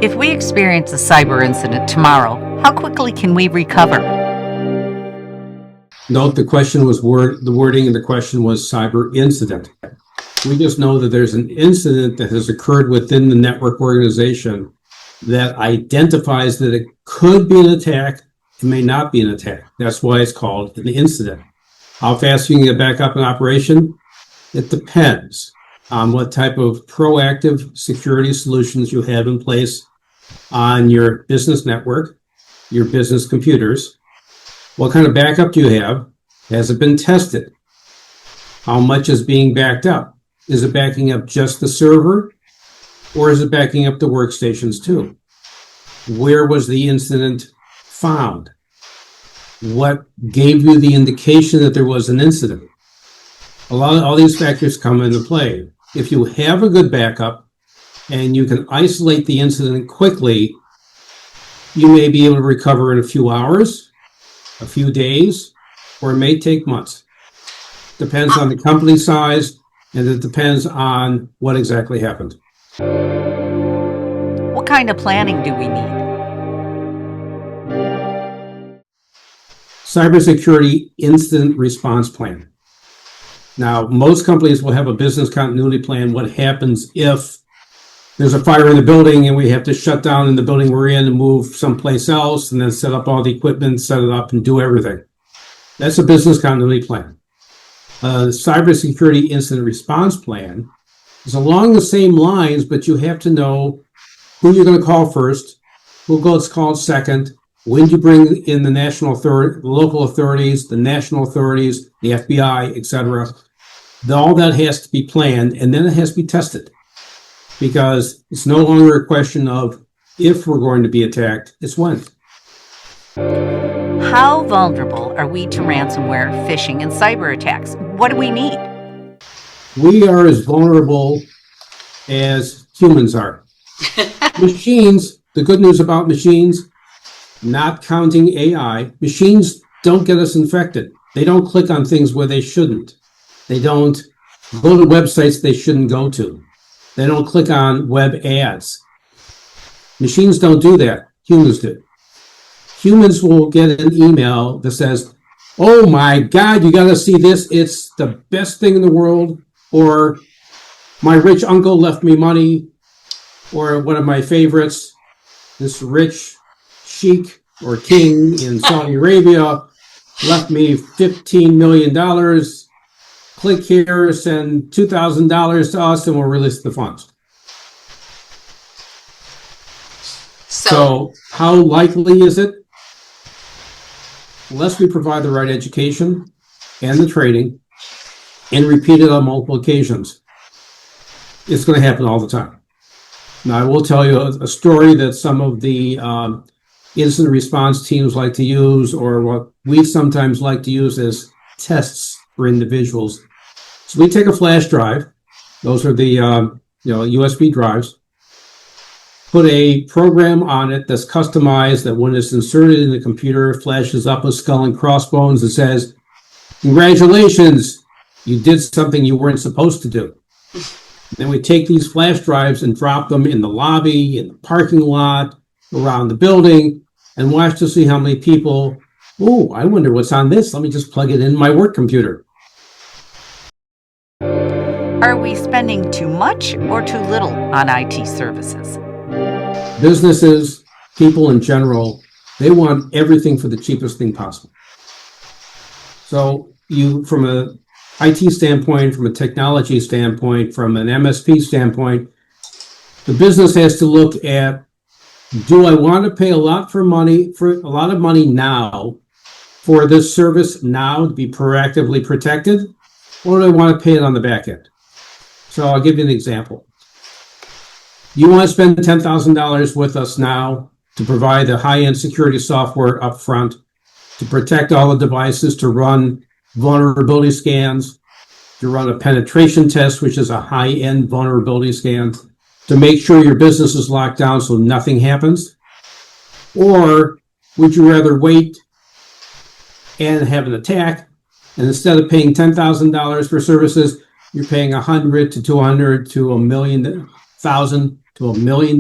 If we experience a cyber incident tomorrow, how quickly can we recover? Note the question was the wording in the question was cyber incident. We just know that there's an incident that has occurred within the network organization that identifies that it could be an attack. It may not be an attack. That's why it's called an incident. How fast you can get back up in operation? It depends on what type of proactive security solutions you have in place on your business network, your business computers. What kind of backup do you have? Has it been tested? How much is being backed up? Is it backing up just the server, or is it backing up the workstations too? Where was the incident found? What gave you the indication that there was an incident? All these factors come into play. If you have a good backup and you can isolate the incident quickly, you may be able to recover in a few hours, a few days, or it may take months. Depends on the company size, and it depends on what exactly happened. What kind of planning do we need? Cybersecurity incident response plan. Now, most companies will have a business continuity plan. What happens if there's a fire in the building and we have to shut down in the building we're in and move someplace else and then set up all the equipment, set it up and do everything? That's a business continuity plan. Cybersecurity incident response plan is along the same lines, but you have to know who you're going to call first, who goes called second, when you bring in the national authority, local authorities, the national authorities, the FBI, etc. All that has to be planned, and then it has to be tested, because it's no longer a question of if we're going to be attacked, it's when. How vulnerable are we to ransomware, phishing, and cyber attacks? What do we need? We are as vulnerable as humans are. Machines, the good news about machines, not counting AI, machines don't get us infected. They don't click on things where they shouldn't. They don't go to websites they shouldn't go to. They don't click on web ads. Machines don't do that. Humans do. Humans will get an email that says, "Oh my God, you got to see this. It's the best thing in the world." Or, "My rich uncle left me money." Or one of my favorites, this rich sheik or king in Saudi Arabia left me $15 million. Click here, send $2,000 to us, and we'll release the funds. So how likely is it? Unless we provide the right education and the training and repeat it on multiple occasions, it's going to happen all the time. Now, I will tell you a story that some of the incident response teams like to use, or what we sometimes like to use as tests for individuals. So we take a flash drive. Those are the USB drives. Put a program on it that's customized that when it's inserted in the computer, flashes up a skull and crossbones and says, "Congratulations, you did something you weren't supposed to do." Then we take these flash drives and drop them in the lobby, in the parking lot, around the building, and watch to see how many people, "Oh, I wonder what's on this. Let me just plug it in my work computer." Are we spending too much or too little on IT services? Businesses, people in general, they want everything for the cheapest thing possible. So from a IT standpoint, from a technology standpoint, from an MSP standpoint, the business has to look at, do I want to pay a lot of money now for this service now to be proactively protected, or do I want to pay it on the back end? So I'll give you an example. You want to spend $10,000 with us now to provide the high-end security software up front, to protect all the devices, to run vulnerability scans, to run a penetration test, which is a high-end vulnerability scan, to make sure your business is locked down so nothing happens? Or would you rather wait and have an attack, and instead of paying $10,000 for services, you're paying $100 to $200 to $1,000,000 to $1 million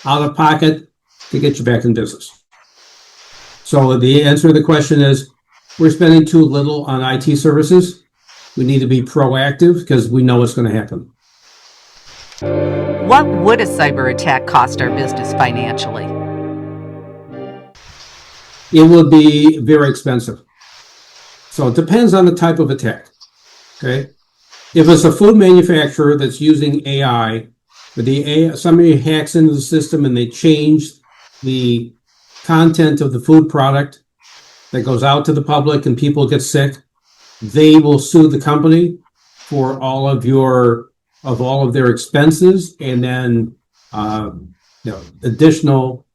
out of pocket to get you back in business. So the answer to the question is, we're spending too little on IT services. We need to be proactive because we know what's going to happen. What would a cyber attack cost our business financially? It would be very expensive. So it depends on the type of attack. Okay. If it's a food manufacturer that's using AI, but somebody hacks into the system and they change the content of the food product that goes out to the public and people get sick, they will sue the company for all of their expenses, and then additional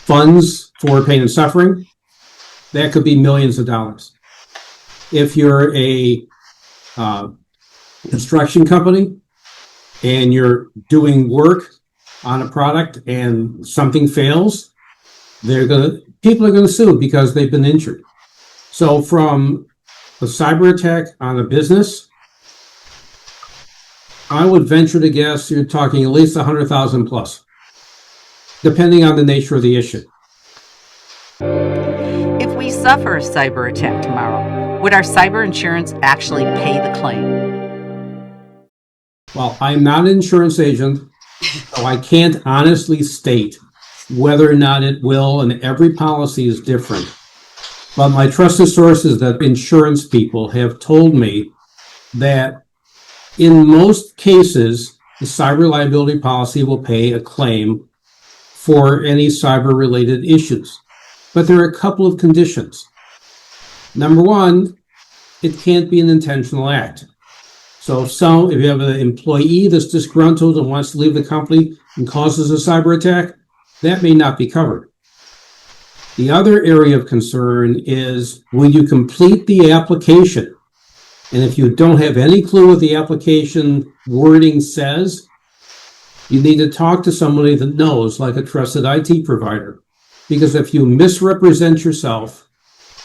funds for pain and suffering. That could be millions of dollars. If you're a construction company and you're doing work on a product and something fails, people are gonna sue because they've been injured. So from a cyber attack on a business, I would venture to guess you're talking at least 100,000 plus, depending on the nature of the issue. If we suffer a cyber attack tomorrow, would our cyber insurance actually pay the claim? Well, I'm not an insurance agent, so I can't honestly state whether or not it will, and every policy is different. But my trusted sources, that insurance people, have told me that in most cases, the cyber liability policy will pay a claim for any cyber-related issues. But there are a couple of conditions. Number one, it can't be an intentional act. So if you have an employee that's disgruntled and wants to leave the company and causes a cyber attack, that may not be covered. The other area of concern is, will you complete the application? And if you don't have any clue what the application wording says, you need to talk to somebody that knows, like a trusted IT provider. Because if you misrepresent yourself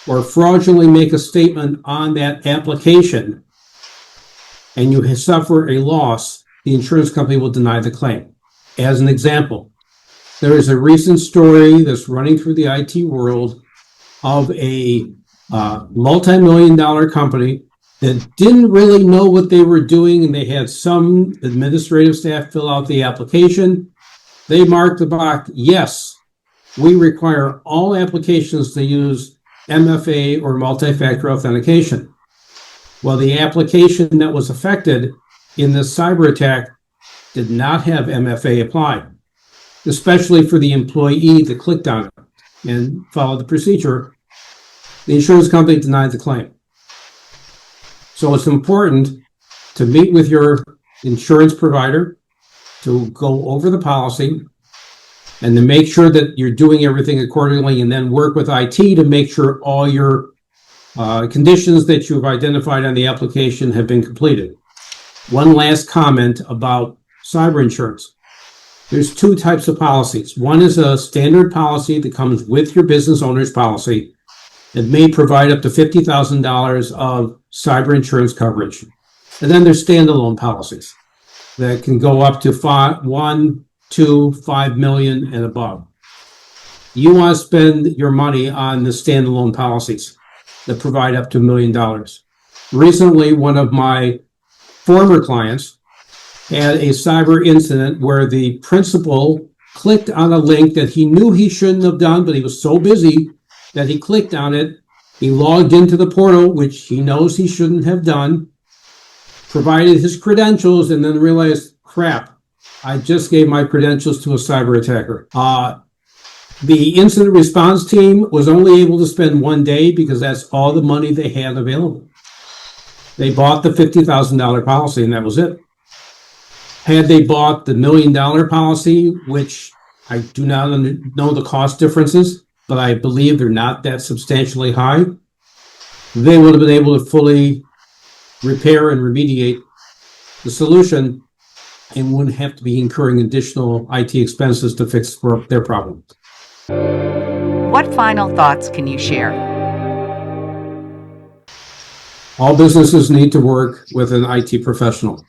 or fraudulently make a statement on that application and you suffer a loss, the insurance company will deny the claim. As an example, there is a recent story that's running through the IT world of a multi-million-dollar company that didn't really know what they were doing, and they had some administrative staff fill out the application. They marked the box, yes, we require all applications to use MFA or multi-factor authentication. Well, the application that was affected in this cyber attack did not have MFA applied, especially for the employee that clicked on it and followed the procedure. The insurance company denied the claim. So it's important to meet with your insurance provider to go over the policy and to make sure that you're doing everything accordingly, and then work with IT to make sure all your conditions that you've identified on the application have been completed. One last comment about cyber insurance. There's two types of policies. One is a standard policy that comes with your business owner's policy. It may provide up to $50,000 of cyber insurance coverage. And then there's standalone policies that can go up to $1, $2, $5 million and above. You want to spend your money on the standalone policies that provide up to $1 million. Recently, one of my former clients had a cyber incident where the principal clicked on a link that he knew he shouldn't have done, but he was so busy that he clicked on it. He logged into the portal, which he knows he shouldn't have done, provided his credentials, and then realized, crap, I just gave my credentials to a cyber attacker. The incident response team was only able to spend 1 day because that's all the money they had available. They bought the $50,000 policy and that was it. Had they bought the $1 million policy, which I do not know the cost differences, but I believe they're not that substantially high, they would have been able to fully repair and remediate the solution and wouldn't have to be incurring additional IT expenses to fix their problem. What final thoughts can you share? All businesses need to work with an IT professional.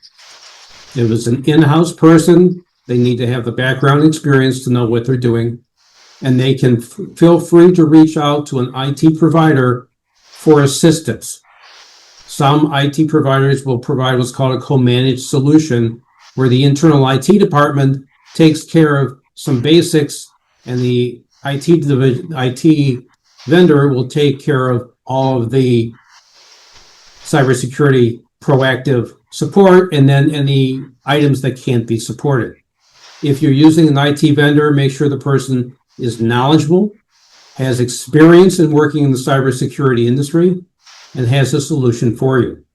If it's an in-house person, They need to have the background experience to know what they're doing. And they can feel free to reach out to an IT provider for assistance. Some IT providers will provide what's called a co-managed solution, where the internal IT department takes care of some basics and the IT vendor will take care of all of the cybersecurity proactive support and then any items that can't be supported. If you're using an IT vendor, make sure the person is knowledgeable, has experience in working in the cybersecurity industry, and has a solution for you.